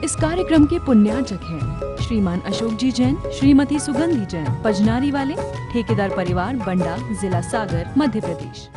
इस कार्यक्रम के पुण्यार्चक हैं श्रीमान अशोक जी जैन, श्रीमती सुगंधी जैन, पजनारी वाले, ठेकेदार परिवार, बंडा, जिला सागर, मध्य प्रदेश।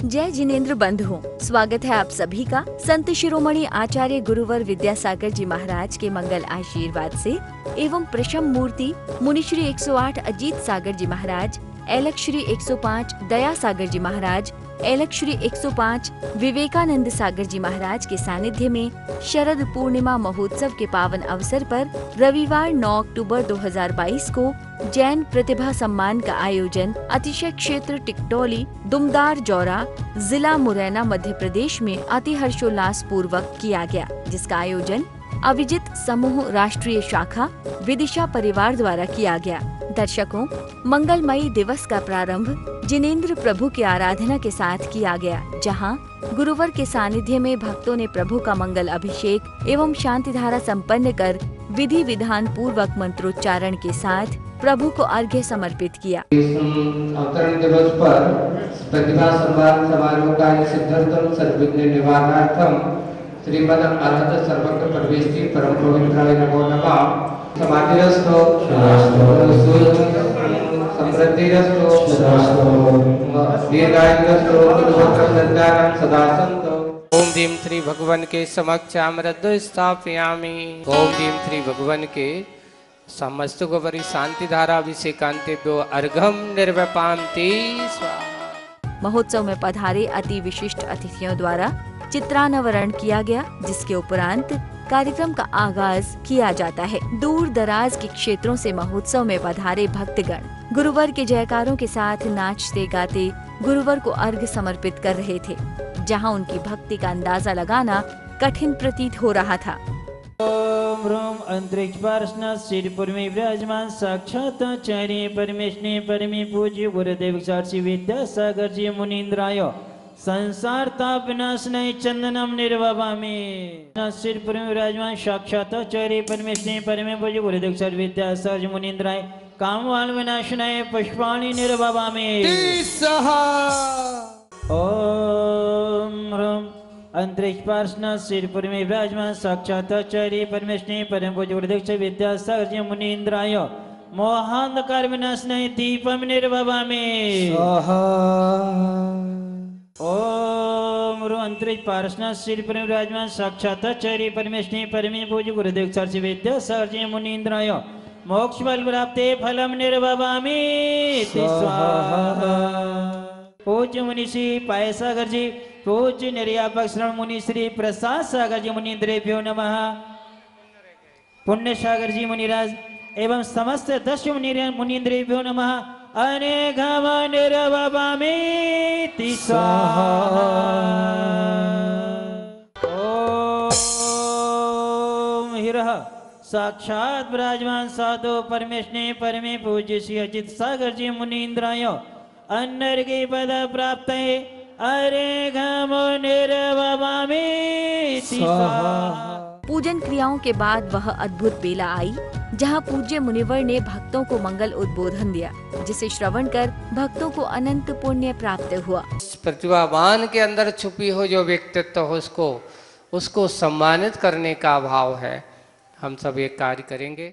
जय जिनेन्द्र बंधुओं, स्वागत है आप सभी का संत शिरोमणि आचार्य गुरुवर विद्यासागर जी महाराज के मंगल आशीर्वाद से एवं प्रशम मूर्ति मुनिश्री 108 अजीत सागर जी महाराज, एलक श्री 105 दया सागर जी महाराज, एलक श्री 105 विवेकानंद सागर जी महाराज के सानिध्य में शरद पूर्णिमा महोत्सव के पावन अवसर पर रविवार 9 अक्टूबर 2022 को जैन प्रतिभा सम्मान का आयोजन अतिशय क्षेत्र टिकटोली, दुमदार जौरा, जिला मुरैना, मध्य प्रदेश में अति हर्षोल्लास पूर्वक किया गया, जिसका आयोजन अविजित समूह राष्ट्रीय शाखा विदिशा परिवार द्वारा किया गया। दर्शकों, मंगलमयी दिवस का प्रारंभ जिनेन्द्र प्रभु की आराधना के साथ किया गया, जहां गुरुवर के सानिध्य में भक्तों ने प्रभु का मंगल अभिषेक एवं शांति धारा संपन्न कर विधि विधान पूर्वक मंत्रोच्चारण के साथ प्रभु को अर्घ्य समर्पित किया। अवतरण दिवस पर प्रतिभा सम्मान समारोह का सिद्धार्थम सर्वविघ्न निवारणार्थम श्रीमद अरहत सर्वज्ञ परमेश्वरी परम पवित्राय नमो नमः। समाधिरस्तो समृद्धिरस्तो दीर्घायुरस्तो कुलपुत्रसंतानं सदा सन्तो। ओम दीम श्री भगवान के समक्ष अमृत स्थापयामि। ओम दीम श्री भगवान के समस्त गोवरी शांति धारा अभिषेकांतेभ्यो अर्घम निर्वपान्ति स्वाहा। महोत्सव में पधारे अति विशिष्ट अतिथियों द्वारा चित्रानवरण किया गया, जिसके उपरांत कार्यक्रम का आगाज किया जाता है। दूर दराज के क्षेत्रों से महोत्सव में पधारे भक्तगण गुरुवर के जयकारों के साथ नाचते गाते गुरुवर को अर्घ्य समर्पित कर रहे थे, जहां उनकी भक्ति का अंदाजा लगाना कठिन प्रतीत हो रहा था। ओम ह्रूम अंतरिक्ष पार्षद सिरपुर में विराजमान साक्षात आचार्य परमेश्वरी परमी पूज्य गुरुदेव साक्षी विद्यासागर जी मुनीन्द्राय संसार ताप विनाशनाय चंदनम निर्वपामि। सिरपुर में विराजमान साक्षात आचार्य परमेश्वरी परमी पूज्य गुरुदेव साक्षी विद्यासागर जी मुनीन्द्राय कामवाल विनाशनाय पुष्पाणि निर्वपामि। ओम ह्रूम अंतरिक्ष पार्षद सिरपुर में विराजमान साक्षात आचार्य परमेश्वरी परम पूज्य गुरुदेव विद्यासागर जी मुनीन्द्राय मोहांधकार विनाशनाय दीपम निर्वपामि। ओम ह्रूम अंतरिक्ष पार्षद सिरपुर में विराजमान साक्षात आचार्य परमेश्वरी परम पूज्य गुरुदेव साक्षी विद्यासागर जी मुनीन्द्राय मोक्ष फल प्राप्ते फलम निर्वपामि। पूज्य मुनिषी पाय सागर जी, पूज्य निर्यापक श्रवण मुनि श्री प्रसाद सागर जी मुनीन्द्रेभ्यो नमः। पुण्य सागर जी मुनिराज एवं समस्त 10 मुनीन्द्रेभ्यो नमः। अनेघम निर्वपामि स्वाहा। ओम हिरः साक्षात विराजमान साधु परमेश्वरी परमे पूज्य श्री अजित सागर जी मुनीन्द्राय अन्नर्घ्य पद प्राप्त अर्घ्यम निर्वपामि स्वाहा। पूजन क्रियाओं के बाद वह अद्भुत बेला आई, जहां पूज्य मुनिवर ने भक्तों को मंगल उद्बोधन दिया, जिसे श्रवण कर भक्तों को अनंत पुण्य प्राप्त हुआ। प्रतिभावान के अंदर छुपी हो जो व्यक्तित्व हो, उसको सम्मानित करने का भाव है। हम सब एक कार्य करेंगे।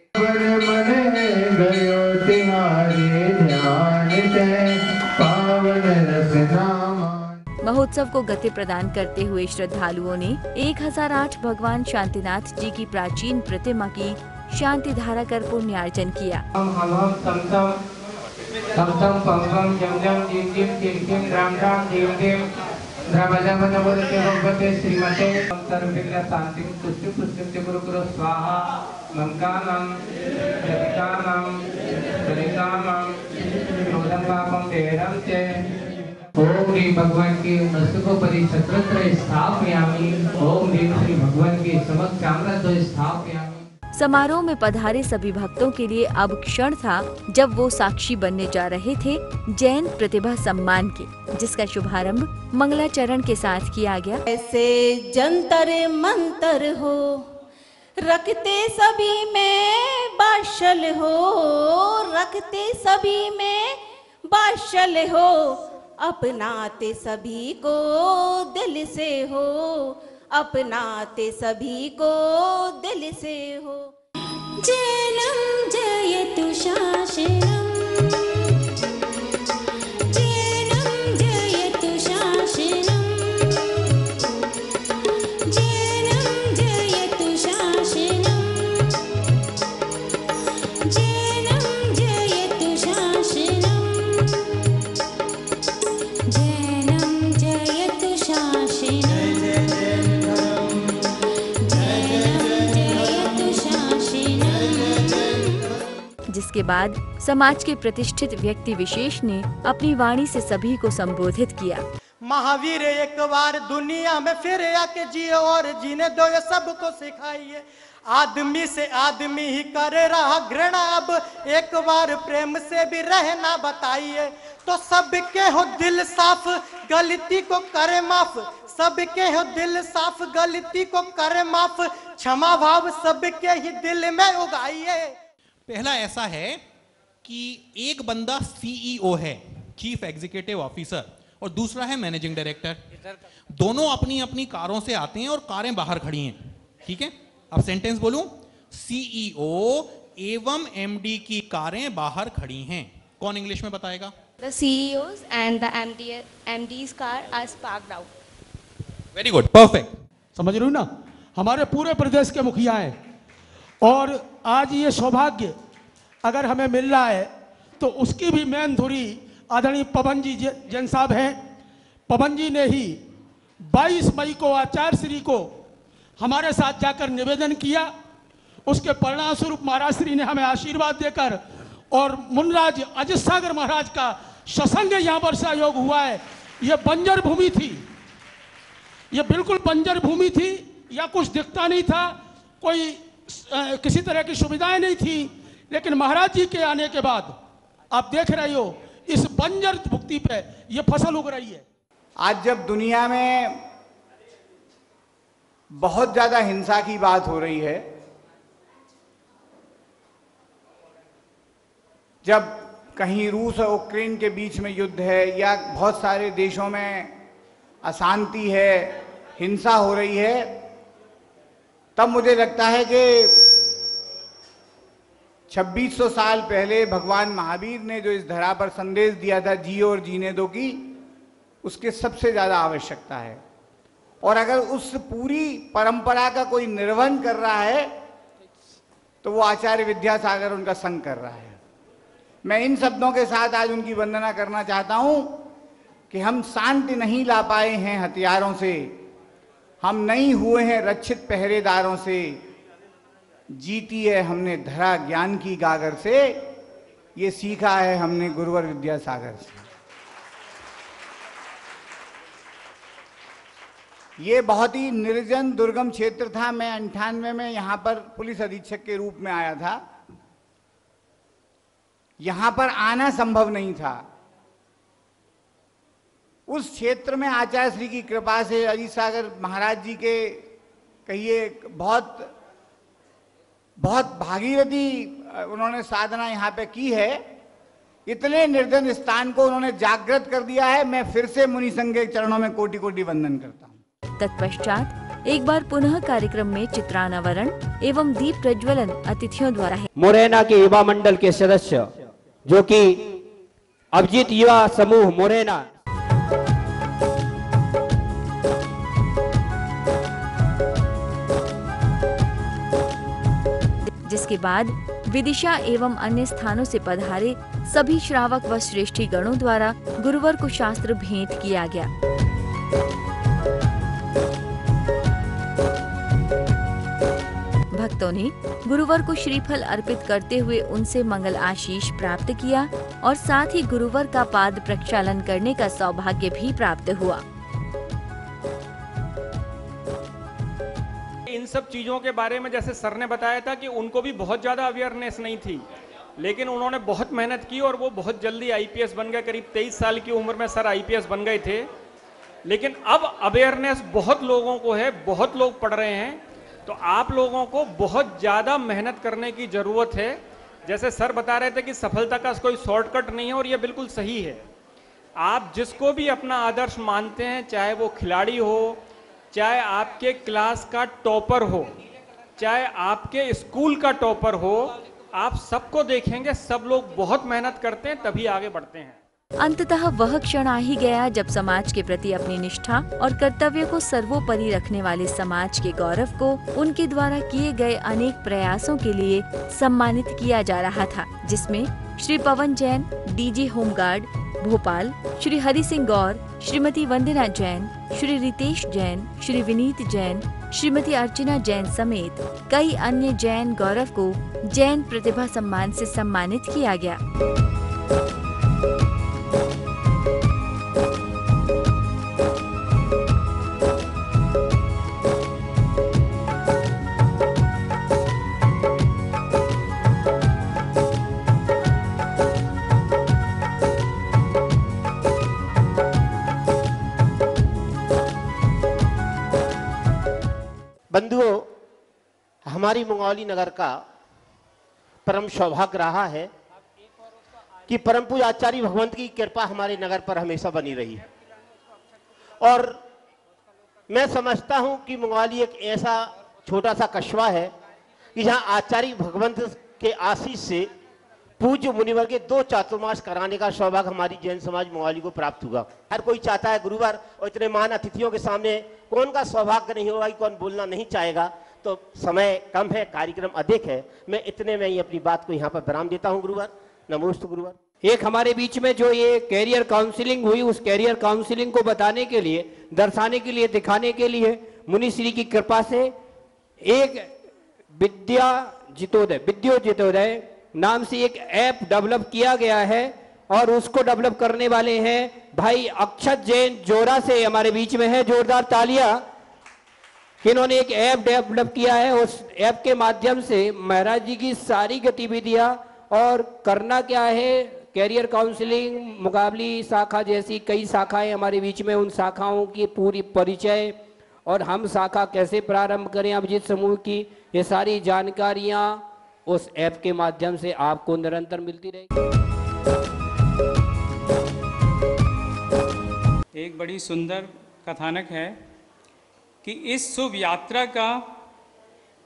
महोत्सव को गति प्रदान करते हुए श्रद्धालुओं ने 1008 भगवान शांतिनाथ जी की प्राचीन प्रतिमा की शांति धारा कर पुण्यार्चन किया। ओम श्री भगवान के मस्तकोपरि छत्रत्र स्थापयामि। ओम श्री भगवान के समक्ष अमृत स्थापयामि। समारोह में पधारे सभी भक्तों के लिए अब क्षण था जब वो साक्षी बनने जा रहे थे जैन प्रतिभा सम्मान के, जिसका शुभारंभ मंगलाचरण के साथ किया गया। ऐसे जंतर मंतर हो रखते सभी में बाशल हो, रखते सभी में बाशल हो, अपनाते सभी को दिल से हो, अपनाते सभी को दिल से हो। जैनं जयतु शासनम्, जैनं जयतु शासनम्, जैनं जयतु शासनम्, जैनं जयतु शासनम्, जैनं जयतु शासनम्, जिसके बाद समाज के प्रतिष्ठित व्यक्ति विशेष ने अपनी वाणी से सभी को संबोधित किया। महावीर एक बार दुनिया में फिर आके जिए और जीने दो, ये सबको सिखाइए। आदमी से आदमी ही करे रहा घृणा, अब एक बार प्रेम से भी रहना बताइए। तो सबके हो दिल साफ, गलती को करे माफ, सबके हो दिल साफ, गलती को करे माफ, क्षमा भाव सबके ही दिल में उगाइए। पहला ऐसा है कि एक बंदा सीईओ है, चीफ एग्जीक्यूटिव ऑफिसर, और दूसरा है मैनेजिंग डायरेक्टर। दोनों अपनी अपनी कारों से आते हैं और कारें बाहर खड़ी हैं, ठीक है। अब सेंटेंस बोलूं, सीईओ एवं एमडी की कारें बाहर खड़ी हैं। कौन इंग्लिश में बताएगा? The CEOs and the MD's car are parked out. Very good, perfect. समझ रहे हो ना, हमारे पूरे प्रदेश के मुखिया हैं, और आज ये सौभाग्य अगर हमें मिल रहा है तो उसकी भी मेन धुरी आदरणीय पवन जी जैन साहब हैं। पवन जी ने ही 22 मई को आचार्य श्री को हमारे साथ जाकर निवेदन किया। उसके परिणाम स्वरूप महाराज श्री ने हमें आशीर्वाद देकर, और मुनराज अजित सागर महाराज का सत्संग यहाँ पर सहयोग हुआ है। ये बंजर भूमि थी, ये बिल्कुल बंजर भूमि थी, या कुछ दिखता नहीं था, कोई किसी तरह की सुविधाएं नहीं थी, लेकिन महाराज जी के आने के बाद आप देख रहे हो इस बंजर भूमि पे ये फसल उग रही है। आज जब दुनिया में बहुत ज्यादा हिंसा की बात हो रही है, जब कहीं रूस और यूक्रेन के बीच में युद्ध है, या बहुत सारे देशों में अशांति है, हिंसा हो रही है, तब मुझे लगता है कि 2600 साल पहले भगवान महावीर ने जो इस धरा पर संदेश दिया था, जियो और जीने दो की, उसके सबसे ज्यादा आवश्यकता है। और अगर उस पूरी परंपरा का कोई निर्वहन कर रहा है तो वो आचार्य विद्यासागर उनका संग कर रहा है। मैं इन शब्दों के साथ आज उनकी वंदना करना चाहता हूं कि हम शांति नहीं ला पाए हैं हथियारों से, हम नहीं हुए हैं रक्षित पहरेदारों से, जीती है हमने धरा ज्ञान की गागर से, ये सीखा है हमने गुरुवर विद्यासागर से। ये बहुत ही निर्जन दुर्गम क्षेत्र था। मैं 98 में यहाँ पर पुलिस अधीक्षक के रूप में आया था। यहाँ पर आना संभव नहीं था। उस क्षेत्र में आचार्य श्री की कृपा से, अजीत सागर महाराज जी के कहिए बहुत भागीरथी उन्होंने साधना यहाँ पे की है। इतने निर्जन स्थान को उन्होंने जागृत कर दिया है। मैं फिर से मुनि संघ के चरणों में कोटि कोटि वंदन करता हूँ। तत्पश्चात एक बार पुनः कार्यक्रम में चित्रानावरण एवं दीप प्रज्वलन अतिथियों द्वारा है। मुरैना के युवा मंडल के सदस्य जो कि अभिजीत युवा समूह मुरैना, जिसके बाद विदिशा एवं अन्य स्थानों से पधारे सभी श्रावक व श्रेष्ठी गणों द्वारा गुरुवर को शास्त्र भेंट किया गया। भक्तों ने गुरुवर को श्रीफल अर्पित करते हुए उनसे मंगल आशीष प्राप्त किया और साथ ही गुरुवर का पाद प्रक्षालन करने का सौभाग्य भी प्राप्त हुआ। इन सब चीजों के बारे में जैसे सर ने बताया था कि उनको भी बहुत ज्यादा अवेयरनेस नहीं थी, लेकिन उन्होंने बहुत मेहनत की और वो बहुत जल्दी आईपीएस बन गए। करीब 23 साल की उम्र में सर आईपीएस बन गए थे। लेकिन अब अवेयरनेस बहुत लोगों को है, बहुत लोग पढ़ रहे हैं, तो आप लोगों को बहुत ज़्यादा मेहनत करने की ज़रूरत है। जैसे सर बता रहे थे कि सफलता का कोई शॉर्टकट नहीं है, और ये बिल्कुल सही है। आप जिसको भी अपना आदर्श मानते हैं, चाहे वो खिलाड़ी हो, चाहे आपके क्लास का टॉपर हो, चाहे आपके स्कूल का टॉपर हो, आप सबको देखेंगे सब लोग बहुत मेहनत करते हैं तभी आगे बढ़ते हैं। अंततः वह क्षण आ ही गया जब समाज के प्रति अपनी निष्ठा और कर्तव्य को सर्वोपरि रखने वाले समाज के गौरव को उनके द्वारा किए गए अनेक प्रयासों के लिए सम्मानित किया जा रहा था, जिसमें श्री पवन जैन, डीजी होमगार्ड भोपाल, श्री हरि सिंह गौर, श्रीमती वंदना जैन, श्री रितेश जैन, श्री विनीत जैन, श्रीमती अर्चना जैन समेत कई अन्य जैन गौरव को जैन प्रतिभा सम्मान से सम्मानित किया गया। बंधुओं, हमारी मंगौली नगर का परम सौभाग्य रहा है कि परम पूज्य आचार्य भगवंत की कृपा हमारे नगर पर हमेशा बनी रही है। और मैं समझता हूं कि मंगौली एक ऐसा छोटा सा कस्बा है कि जहां आचार्य भगवंत के आशीष से पूज्य मुनिवर के 2 चातुर्मास कराने का सौभाग्य हमारी जैन समाज मंगौली को प्राप्त हुआ। हर कोई चाहता है गुरुवार, और इतने महान अतिथियों के सामने कौन का सौभाग्य नहीं होगा कि कौन बोलना नहीं चाहेगा। तो समय कम है, कार्यक्रम अधिक है, मैं इतने में ही अपनी बात को यहाँ पर विराम देता हूँ। गुरुवार, नमोस्तु गुरुवार। एक हमारे बीच में जो ये कैरियर काउंसलिंग हुई, उस कैरियर काउंसलिंग को बताने के लिए, दर्शाने के लिए, दिखाने के लिए मुनि श्री की कृपा से एक विद्योजितोदय नाम से एक ऐप डेवलप किया गया है, और उसको डेवलप करने वाले हैं भाई अक्षत जैन जोरा से हमारे बीच में है। जोरदार तालियां। इन्होंने एक ऐप डेवलप किया है, उस ऐप के माध्यम से महाराज जी की सारी गतिविधियां, और करना क्या है, कैरियर काउंसलिंग, मुकाबली शाखा जैसी कई शाखाएं हमारे बीच में, उन शाखाओं की पूरी परिचय और हम शाखा कैसे प्रारंभ करें अभिजीत समूह की, ये सारी जानकारियां उस ऐप के माध्यम से आपको निरंतर मिलती रहेगी। एक बड़ी सुंदर कथानक है कि इस शुभ यात्रा का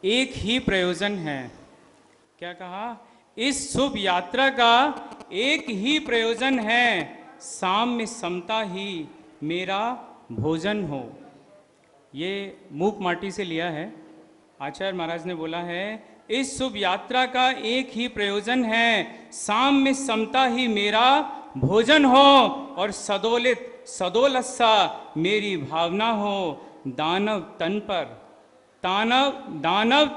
एक ही प्रयोजन है। क्या कहा? इस शुभ यात्रा का एक ही प्रयोजन है, साम्य समता ही मेरा भोजन हो। ये मूक माटी से लिया है। आचार्य महाराज ने बोला है, इस शुभ यात्रा का एक ही प्रयोजन है, साम्य समता ही मेरा भोजन हो, और सदोलस्सा मेरी भावना हो। दानव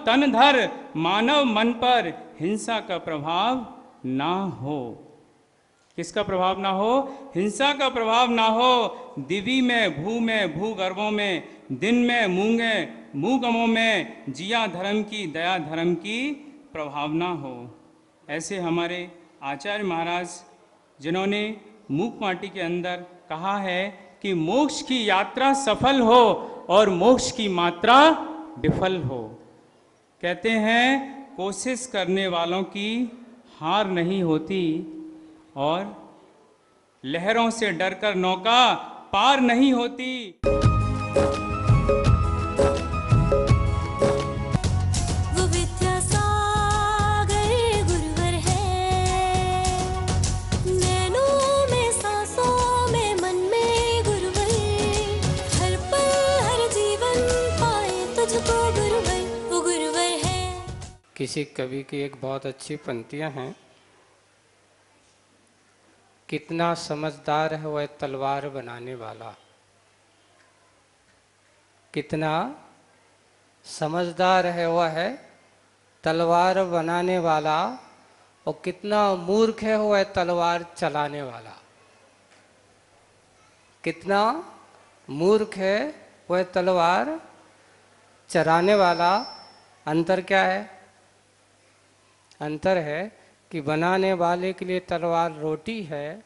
तन धर मानव मन पर हिंसा का प्रभाव ना हो। किसका प्रभाव ना हो? हिंसा का प्रभाव ना हो। दिवी में, भूगर्भों में, दिन में, मूंगमों में जिया धर्म की, दया धर्म की प्रभावना हो। ऐसे हमारे आचार्य महाराज, जिन्होंने मूक माटी के अंदर कहा है कि मोक्ष की यात्रा सफल हो और मोक्ष की मात्रा विफल हो। कहते हैं कोशिश करने वालों की हार नहीं होती, और लहरों से डरकर नौका पार नहीं होती। वो विद्यासागर गुरुवर है, नैनों में, सांसों में, मन में गुरुवर, हर पल हर जीवन पाए तुझको गुरुवर, वो गुरुवर है। किसी कवि की एक बहुत अच्छी पंक्तियां हैं, कितना समझदार है वह तलवार बनाने वाला, कितना समझदार है वह है तलवार बनाने वाला, और कितना मूर्ख है वह तलवार चलाने वाला। कितना मूर्ख है वह तलवार चलाने वाला। अंतर क्या है? अंतर है कि बनाने वाले के लिए तलवार रोटी है,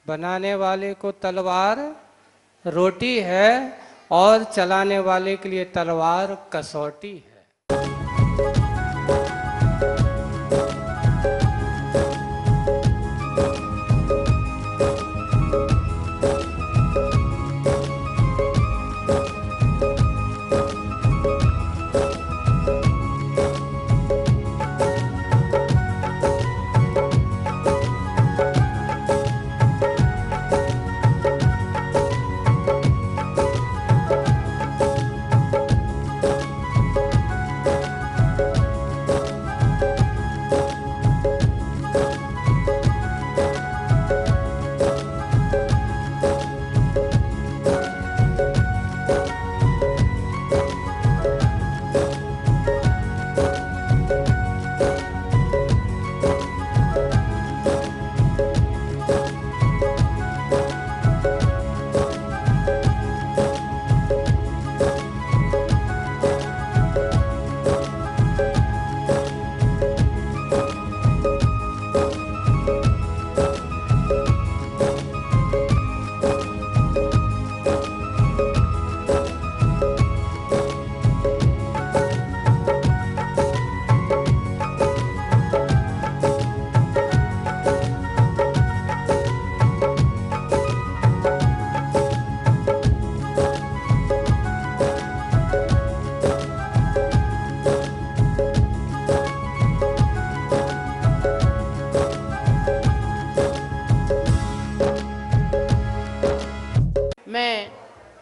बनाने वाले को तलवार रोटी है, और चलाने वाले के लिए तलवार कसौटी है।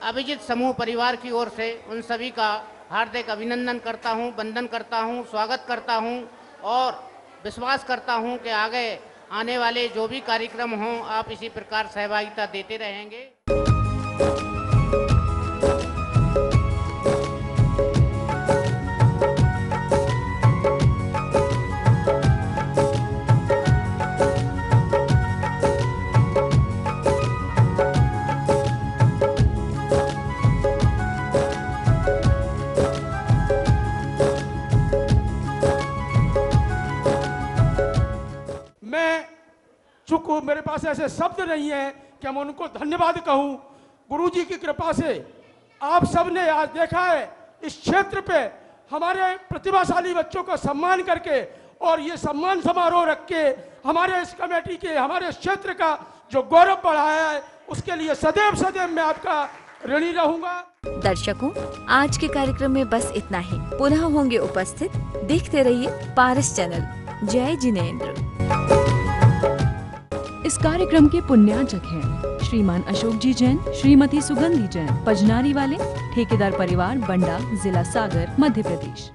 अभिजीत समूह परिवार की ओर से उन सभी का हार्दिक अभिनंदन करता हूं, वंदन करता हूं, स्वागत करता हूं और विश्वास करता हूं कि आगे आने वाले जो भी कार्यक्रम हों आप इसी प्रकार सहभागिता देते रहेंगे। चूंकि मेरे पास ऐसे शब्द नहीं है कि मैं उनको धन्यवाद कहूं, गुरुजी की कृपा से आप सब ने आज देखा है इस क्षेत्र पे हमारे प्रतिभाशाली बच्चों का सम्मान करके और ये सम्मान समारोह रख के हमारे इस कमेटी के, हमारे क्षेत्र का जो गौरव बढ़ाया है उसके लिए सदैव सदैव मैं आपका ऋणी रहूंगा। दर्शकों, आज के कार्यक्रम में बस इतना ही। पुनः होंगे उपस्थित। देखते रहिए पारस चैनल। जय जिनेंद्र। इस कार्यक्रम के पुण्याचक हैं श्रीमान अशोक जी जैन, श्रीमती सुगंधी जैन, पजनारी वाले, ठेकेदार परिवार, बंडा, जिला सागर, मध्य प्रदेश।